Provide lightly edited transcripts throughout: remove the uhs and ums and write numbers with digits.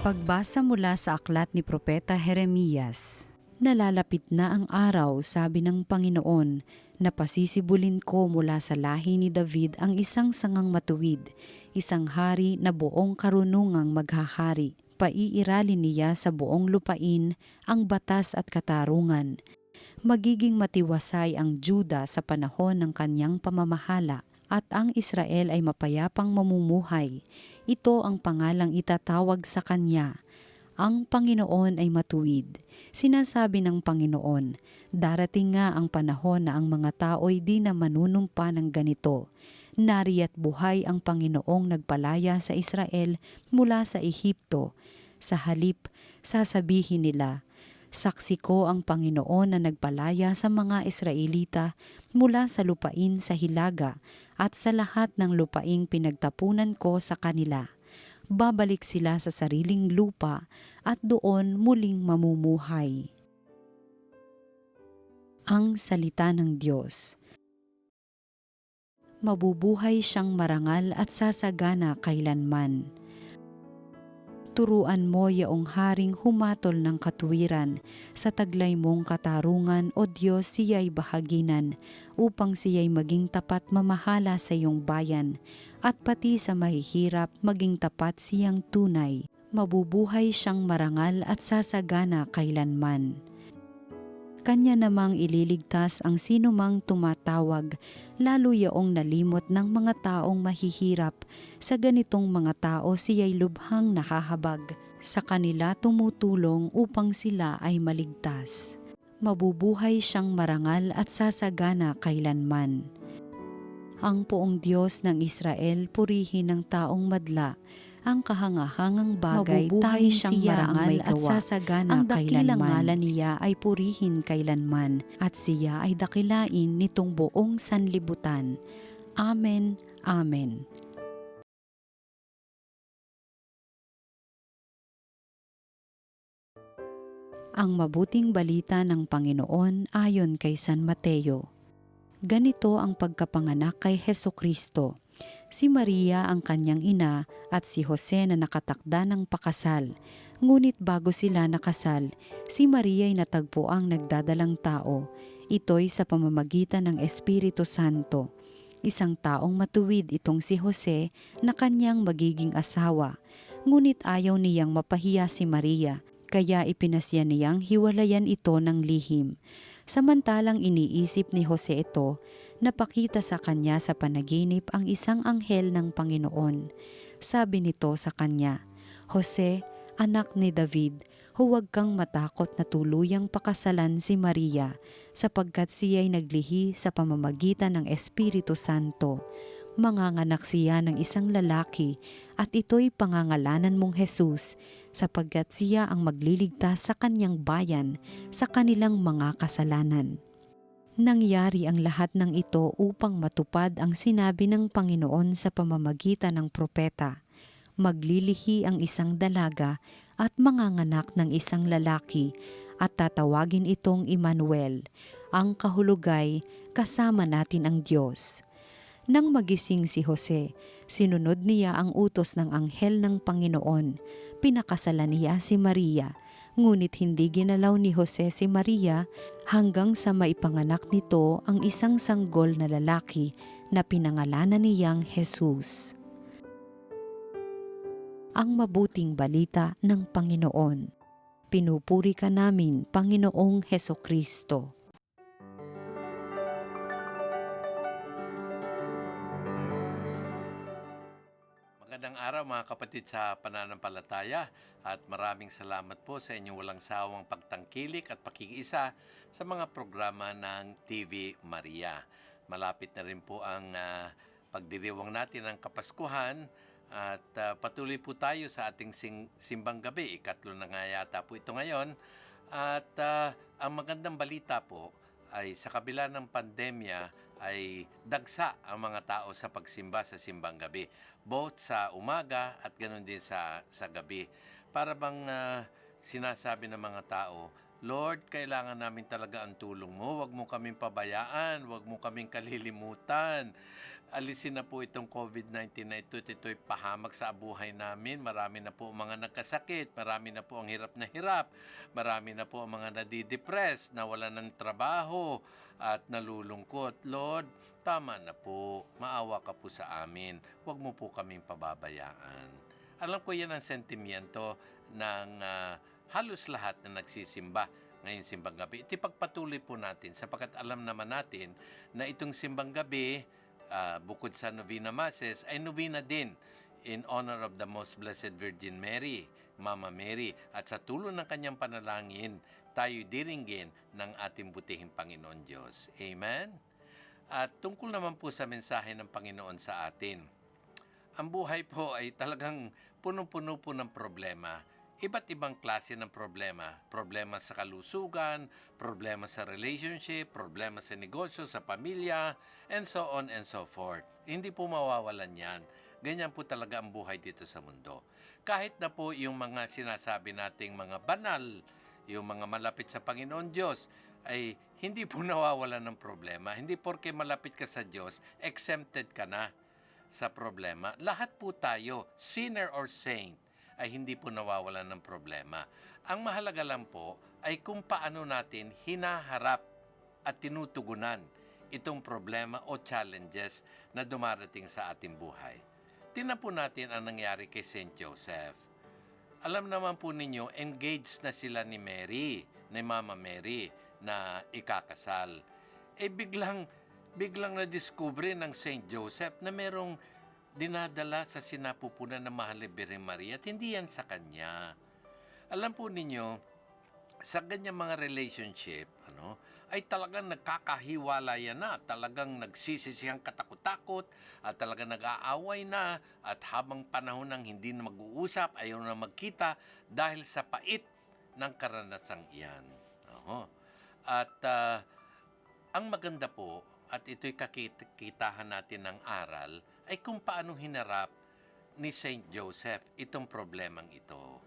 Pagbasa mula sa aklat ni Propeta Jeremias. Nalalapit na ang araw, sabi ng Panginoon, na pasisibulin ko mula sa lahi ni David ang isang sangang matuwid, isang hari na buong karunungang maghahari. Paiiralin niya sa buong lupain ang batas at katarungan. Magiging matiwasay ang Juda sa panahon ng kanyang pamamahala at ang Israel ay mapayapang mamumuhay. Ito ang pangalang itatawag sa kanya. Ang Panginoon ay matuwid. Sinasabi ng Panginoon, darating nga ang panahon na ang mga tao'y di na manunumpa ng ganito. Nariya't buhay ang Panginoong nagpalaya sa Israel mula sa Ehipto. Sa halip, sasabihin nila, saksi ko ang Panginoon na nagpalaya sa mga Israelita mula sa lupain sa Hilaga at sa lahat ng lupaing pinagtapunan ko sa kanila. Babalik sila sa sariling lupa at doon muling mamumuhay. Ang salita ng Diyos. Mabubuhay siyang marangal at sasagana kailanman. Turuan mo yaong haring humatol ng katuwiran, sa taglay mong katarungan o Diyos siya'y bahaginan, upang siya'y maging tapat mamahala sa iyong bayan, at pati sa mahihirap maging tapat siyang tunay. Mabubuhay siyang marangal at sasagana kailanman. Kanya namang ililigtas ang sinumang tumatawag, lalo yaong nalimot ng mga taong mahihirap. Sa ganitong mga tao siya'y lubhang nahahabag. Sa kanila tumutulong upang sila ay maligtas. Mabubuhay siyang marangal at sasagana kailanman. Ang poong Diyos ng Israel purihin ng taong madla. Ang kahangahangang bagay tayo siyang marangal at sasagana kailanman. Ang dakilang ngalan niya ay purihin kailanman, at siya ay dakilain nitong buong sanlibutan. Amen, Amen. Ang mabuting balita ng Panginoon ayon kay San Mateo. Ganito ang pagkapanganak kay Hesukristo. Si Maria ang kanyang ina at si Jose na nakatakda ng pakasal. Ngunit bago sila nakasal, si Maria ay natagpo ang nagdadalang tao. Ito'y sa pamamagitan ng Espiritu Santo. Isang taong matuwid itong si Jose na kanyang magiging asawa. Ngunit ayaw niyang mapahiya si Maria, kaya ipinasya niyang hiwalayan ito ng lihim. Samantalang iniisip ni Jose ito, napakita sa kanya sa panaginip ang isang anghel ng Panginoon. Sabi nito sa kanya, Jose, anak ni David, huwag kang matakot na tuluyang pakasalan si Maria, sapagkat siya'y naglihi sa pamamagitan ng Espiritu Santo. Manganganak siya ng isang lalaki at ito'y pangangalanan mong Jesus, sapagkat siya ang magliligtas sa kanyang bayan sa kanilang mga kasalanan. Nangyari ang lahat ng ito upang matupad ang sinabi ng Panginoon sa pamamagitan ng propeta. Maglilihi ang isang dalaga at manganganak ng isang lalaki at tatawagin itong Emmanuel. Ang kahulugay, kasama natin ang Diyos. Nang magising si Jose, sinunod niya ang utos ng anghel ng Panginoon. Pinakasalan niya si Maria, ngunit hindi ginalaw ni Jose si Maria hanggang sa maipanganak nito ang isang sanggol na lalaki na pinangalanan niyang Jesus. Ang mabuting balita ng Panginoon. Pinupuri ka namin, Panginoong Hesukristo. Magandang araw mga kapatid sa pananampalataya at maraming salamat po sa inyong walang sawang pagtangkilik at pakikiisa sa mga programa ng TV Maria. Malapit na rin po ang pagdiriwang natin ng Kapaskuhan at patuloy po tayo sa ating simbang gabi. Ikatlo na nga yata po ito ngayon. At ang magandang balita po ay sa kabila ng pandemya ay dagsa ang mga tao sa pagsimba sa simbang gabi, both sa umaga at ganoon din sa gabi. Para bang sinasabi ng mga tao, Lord, kailangan namin talaga ang tulong mo. Huwag mo kaming pabayaan, huwag mo kaming kalilimutan. alisin na po itong COVID-19 na ito. Ito'y pahamak sa buhay namin. Marami na po ang mga nagkasakit. Marami na po ang hirap na hirap. Marami na po ang mga nadidepress, nawalan ng trabaho at nalulungkot. Lord, tama na po. Maawa ka po sa amin. Huwag mo po kaming pababayaan. Alam ko yan ang sentimiento ng halos lahat na nagsisimba ngayong simbang gabi. Itipagpatuloy po natin sapagkat alam naman natin na itong simbang gabi, bukod sa Novena Masses, ay novena din in honor of the Most Blessed Virgin Mary, Mama Mary. At sa tulong ng kanyang panalangin, tayo diringgin ng ating butihing Panginoon Diyos. Amen? At tungkol naman po sa mensahe ng Panginoon sa atin, ang buhay po ay talagang punong-puno po ng problema. Iba't ibang klase ng problema. Problema sa kalusugan, problema sa relationship, problema sa negosyo, sa pamilya, and so on and so forth. Hindi po mawawalan yan. Ganyan po talaga ang buhay dito sa mundo. Kahit na po yung mga sinasabi nating mga banal, yung mga malapit sa Panginoon Diyos, ay hindi po nawawalan ng problema. Hindi porke malapit ka sa Diyos, exempted ka na sa problema. Lahat po tayo, sinner or saint, ay hindi po nawawalan ng problema. Ang mahalaga lang po ay kung paano natin hinaharap at tinutugunan itong problema o challenges na dumarating sa ating buhay. Tingnan po natin ang nangyari kay Saint Joseph. Alam naman po ninyo, engaged na sila ni Mary, ni Mama Mary, na ikakasal. Biglang na-discover ng Saint Joseph na merong dinadala sa sinapupunan ng Mahal na Birhen Maria at hindi yan sa kanya. Alam po ninyo, sa ganyang mga relationship, ay talagang nagkakahiwalayan na, talagang nagsisisihang katakot-takot, at talagang nag-aaway na, at habang panahon ng hindi na mag-uusap, ayaw na magkita dahil sa pait ng karanasang iyan. At ang maganda po, at ito'y kakitahan natin ng aral, ay kung paano hinarap ni Saint Joseph itong problemang ito.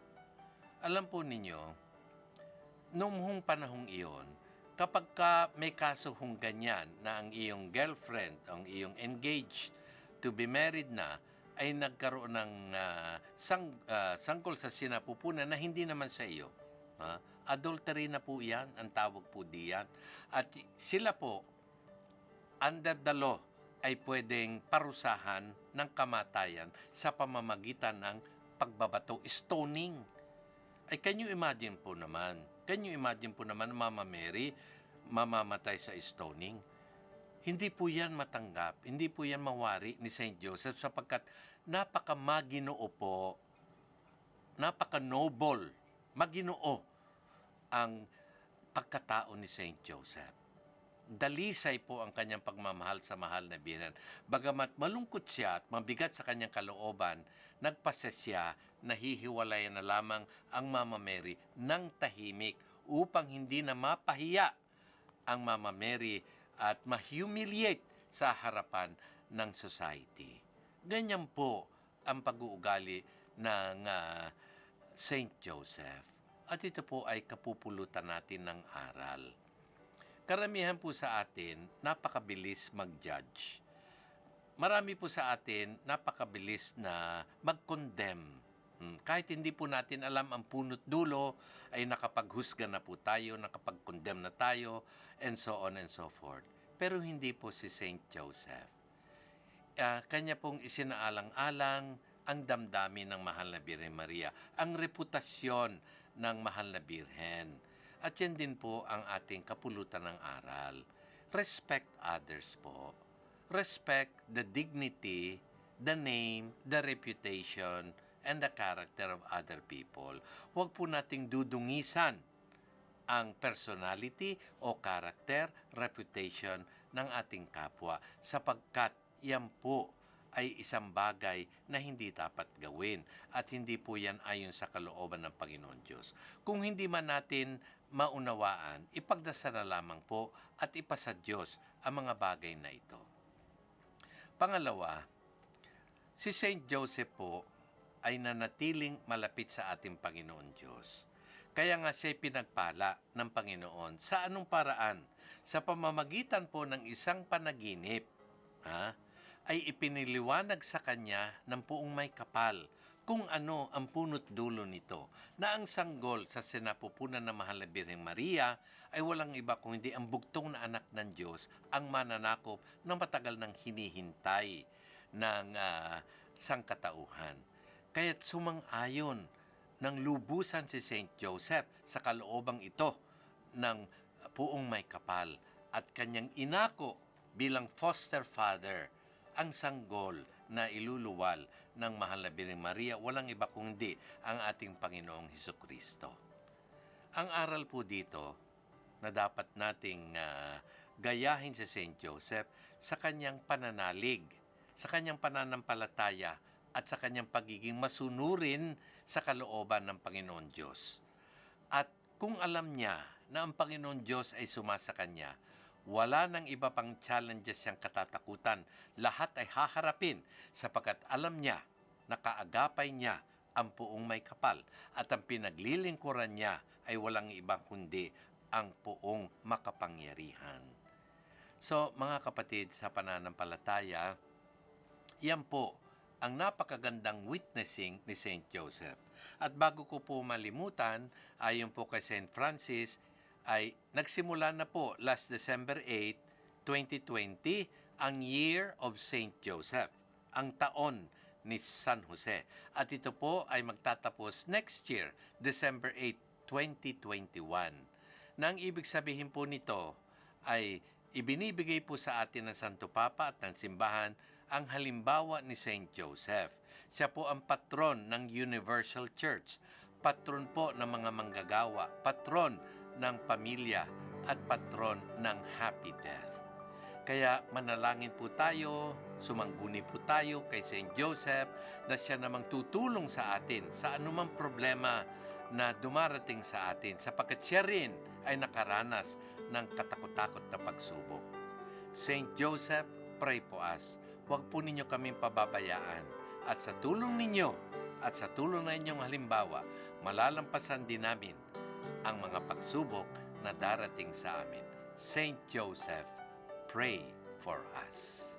Alam po ninyo, noong panahong iyon, kapag may kaso hong ganyan na ang iyong girlfriend, ang iyong engaged to be married na, ay nagkaroon ng sangkol sa sinapupunan na hindi naman sa iyo. Adultery na po yan, ang tawag po diyan. At sila po, under the law, ay pwedeng parusahan ng kamatayan sa pamamagitan ng pagbabato, stoning. Ay can you imagine po naman, Mama Mary, mamamatay sa stoning? Hindi po yan matanggap, hindi po yan mawari ni Saint Joseph sapagkat napaka-maginoo po, napaka-noble, maginoo ang pagkatao ni Saint Joseph. Dalisay po ang kanyang pagmamahal sa mahal na Birhen. Bagamat malungkot siya at mabigat sa kanyang kalooban, nagpasa siya na hihiwalayan na lamang ang Mama Mary ng tahimik upang hindi na mapahiya ang Mama Mary at ma-humiliate sa harapan ng society. Ganyan po ang pag-uugali ng Saint Joseph. At ito po ay kapupulutan natin ng aral. Karamihan po sa atin, napakabilis mag-judge. Marami po sa atin, napakabilis na mag-condemn. Kahit hindi po natin alam ang punot dulo, ay nakapaghusga na po tayo, nakapag-condemn na tayo, and so on and so forth. Pero hindi po si Saint Joseph. Kanya pong isinaalang-alang ang damdamin ng Mahal na Birhen Maria, ang reputasyon ng Mahal na Birhen. At yan din po ang ating kapulutan ng aral. Respect others po. Respect the dignity, the name, the reputation, and the character of other people. Huwag po nating dudungisan ang personality o character, reputation ng ating kapwa sapagkat yan po ay isang bagay na hindi dapat gawin at hindi po yan ayon sa kalooban ng Panginoon Diyos. Kung hindi man natin maunawaan, ipagdasal na lamang po at ipasa Diyos ang mga bagay na ito. Pangalawa, si Saint Joseph po ay nanatiling malapit sa ating Panginoon Diyos. Kaya nga siya pinagpala ng Panginoon. Sa anong paraan? Sa pamamagitan po ng isang panaginip, ay ipiniliwanag sa kanya ng Puong May Kapal kung ano ang punot dulo nito, na ang sanggol sa sinapupunan ng Mahal na Birheng Maria ay walang iba kung hindi ang bugtong na anak ng Diyos, ang mananakop na matagal nang hinihintay ng sangkatauhan. Kaya't sumang-ayon ng lubusan si Saint Joseph sa kaloobang ito ng Puong May Kapal at kanyang inako bilang foster father ang sanggol na iluluwal ng Mahal na Birheng Maria, walang iba kundi ang ating Panginoong Hesukristo. Ang aral po dito na dapat nating gayahin si Saint Joseph sa kanyang pananalig, sa kanyang pananampalataya, at sa kanyang pagiging masunurin sa kalooban ng Panginoon Diyos. At kung alam niya na ang Panginoon Diyos ay sumasa kanya, wala nang iba pang challenges siyang katatakutan. Lahat ay haharapin sapagkat alam niya na kaagapay niya ang Puong May Kapal at ang pinaglilingkuran niya ay walang iba kundi ang Puong Makapangyarihan. So, mga kapatid sa pananampalataya, yan po ang napakagandang witnessing ni Saint Joseph. At bago ko po malimutan, ayon po kay Saint Francis, ay nagsimula na po last December 8, 2020, ang Year of Saint Joseph, ang taon ni San Jose. At ito po ay magtatapos next year, December 8, 2021. Na ang ibig sabihin po nito ay ibinibigay po sa atin ng Santo Papa at ng simbahan ang halimbawa ni Saint Joseph. Siya po ang patron ng Universal Church, patron po ng mga manggagawa, patron ng pamilya, at patron ng happy death. Kaya manalangin po tayo, sumangguni po tayo kay Saint Joseph na siya namang tutulong sa atin sa anumang problema na dumarating sa atin sapagkat siya rin ay nakaranas ng katakot-takot na pagsubok. Saint Joseph, pray for us. Huwag po ninyo kaming pababayaan. At sa tulong ninyo at sa tulong na inyong halimbawa, malalampasan din namin ang mga pagsubok na darating sa amin. Saint Joseph, pray for us.